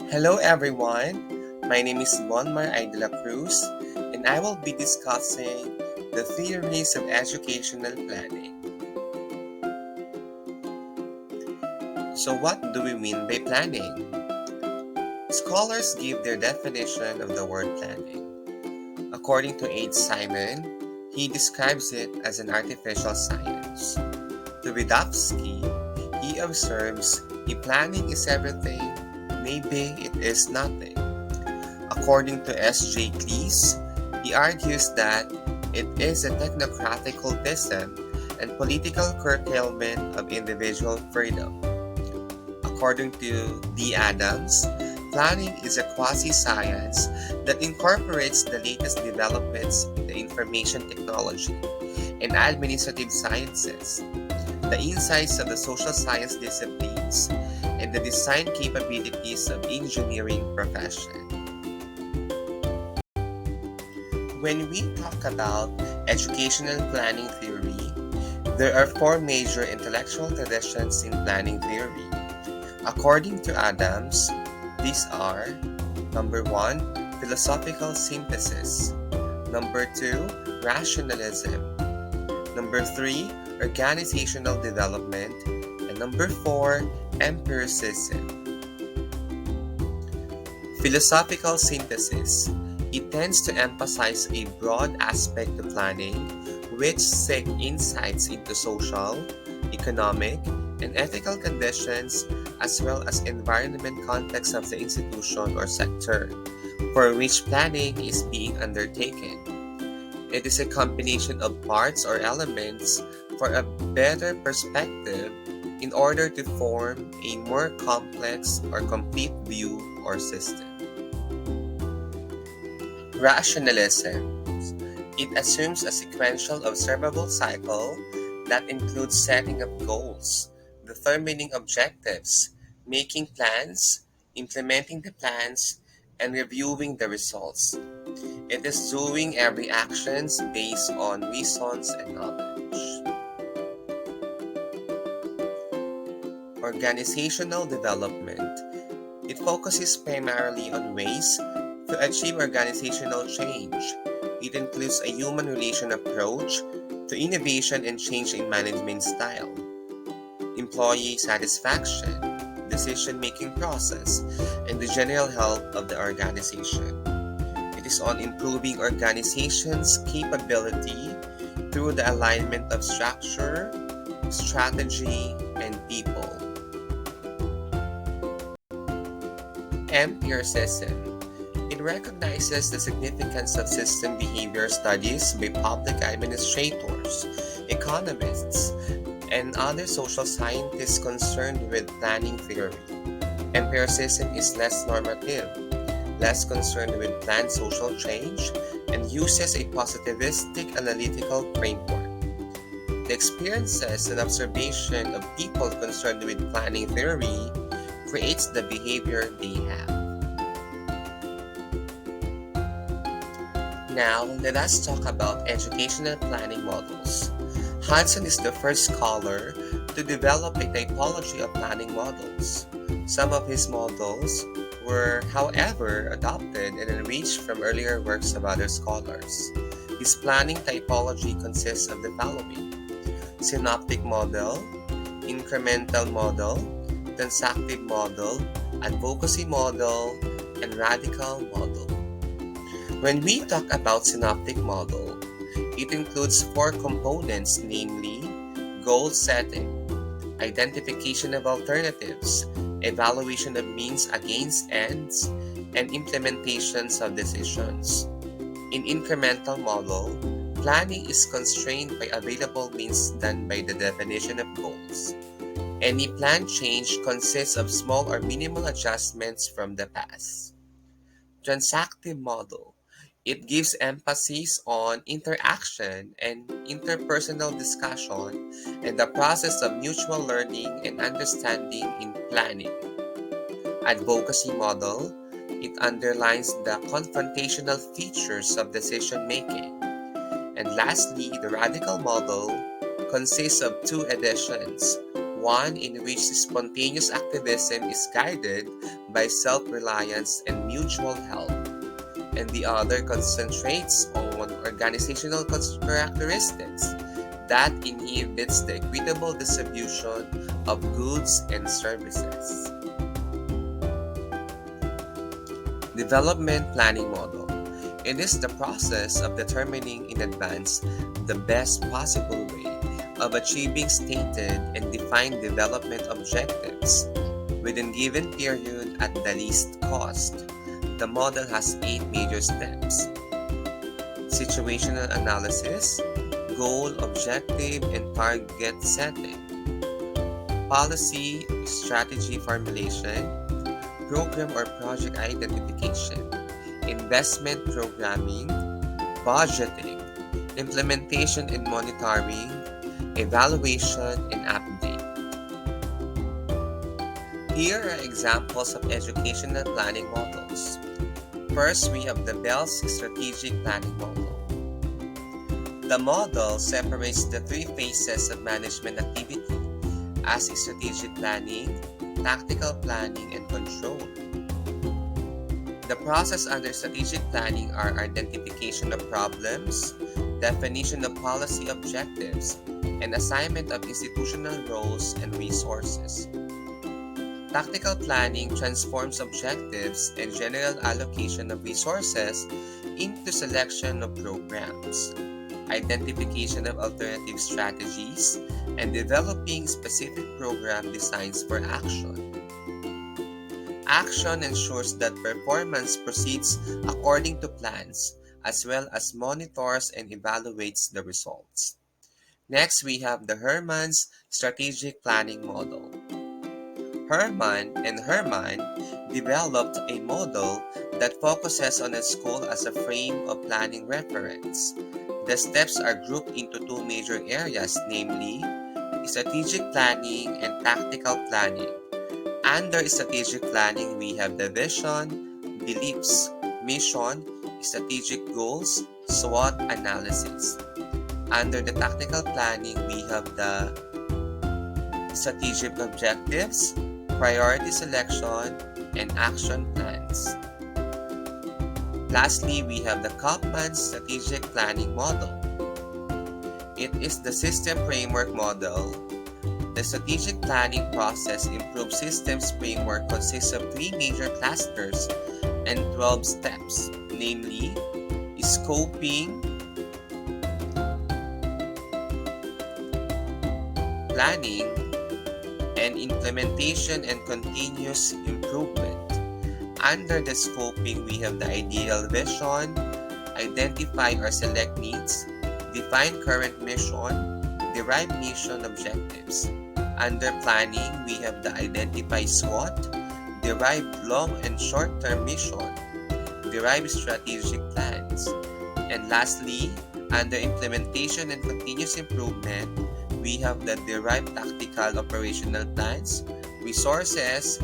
Hello everyone, my name is MAEd de la Cruz and I will be discussing the theories of educational planning. So what do we mean by planning? Scholars give their definition of the word planning. According to H. Simon, he describes it as an artificial science. To Widowski, he observes if planning is everything, maybe it is nothing. According to S.J. Cleese, he argues that it is a technocratic cultism and political curtailment of individual freedom. According to D. Adams, planning is a quasi-science that incorporates the latest developments in the information technology and administrative sciences, the insights of the social science disciplines, and the design capabilities of engineering profession. When we talk about educational planning theory, there are four major intellectual traditions in planning theory. According to Adams, these are number 1, philosophical synthesis, number 2, rationalism, number 3, organizational development, and number 4, empiricism. Philosophical synthesis. It tends to emphasize a broad aspect of planning, which seek insights into social, economic, and ethical conditions as well as environment context of the institution or sector for which planning is being undertaken. It is a combination of parts or elements for a better perspective in order to form a more complex or complete view or system. Rationalism. It assumes a sequential observable cycle that includes setting up goals, determining objectives, making plans, implementing the plans, and reviewing the results. It is doing every actions based on reasons and knowledge. Organizational development. It focuses primarily on ways to achieve organizational change. It includes a human relation approach to innovation and change in management style, employee satisfaction, decision-making process, and the general health of the organization. It is on improving organizations' capability through the alignment of structure, strategy, and people. Empiricism. It recognizes the significance of system behavior studies by public administrators, economists, and other social scientists concerned with planning theory. Empiricism is less normative, less concerned with planned social change, and uses a positivistic analytical framework. The experiences and observation of people concerned with planning theory creates the behavior they have. Now, let us talk about educational planning models. Hudson is the first scholar to develop a typology of planning models. Some of his models were, however, adopted and enriched from earlier works of other scholars. His planning typology consists of the following: synoptic model, incremental model, transactive model, advocacy model, and radical model. When we talk about synoptic model, it includes four components, namely goal setting, identification of alternatives, evaluation of means against ends, and implementations of decisions. In incremental model, planning is constrained by available means done by the definition of goals. Any planned change consists of small or minimal adjustments from the past. Transactive model. It gives emphasis on interaction and interpersonal discussion and the process of mutual learning and understanding in planning. Advocacy model. It underlines the confrontational features of decision making. And lastly, the radical model consists of two editions. one in which spontaneous activism is guided by self-reliance and mutual help, and the other concentrates on organizational characteristics that inhibits the equitable distribution of goods and services. Development planning model. It is the process of determining in advance the best possible way of achieving stated and defined development objectives within given period at the least cost. The model has 8 major steps: situational analysis, goal, objective, and target setting, policy, strategy formulation, program or project identification, investment programming, budgeting, implementation and monitoring, evaluation, and update. Here are examples of educational planning models. First, we have the Bell's Strategic Planning Model. The model separates the 3 phases of management activity as strategic planning, tactical planning, and control. The process under strategic planning are identification of problems, definition of policy objectives, and assignment of institutional roles and resources. Tactical planning transforms objectives and general allocation of resources into selection of programs, identification of alternative strategies, and developing specific program designs for action. Action ensures that performance proceeds according to plans, as well as monitors and evaluates the results. Next, we have the Herman's Strategic Planning Model. Herman developed a model that focuses on a school as a frame of planning reference. The steps are grouped into 2 major areas, namely strategic planning and tactical planning. Under strategic planning, we have the vision, beliefs, mission, strategic goals, SWOT analysis. Under the tactical planning, we have the strategic objectives, priority selection, and action plans. Lastly, we have the Kaufman's Strategic Planning Model. It is the system framework model. The strategic planning process improved systems framework consists of 3 major clusters and 12 steps, namely scoping, planning, and implementation and continuous improvement. Under the scoping, we have the ideal vision, identify or select needs, define current mission, derive mission objectives. Under planning, we have the identify SWOT, derive long and short-term mission, derive strategic plans. And lastly, under implementation and continuous improvement, we have the derive tactical operational plans, resources.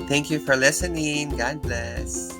Thank you for listening. God bless.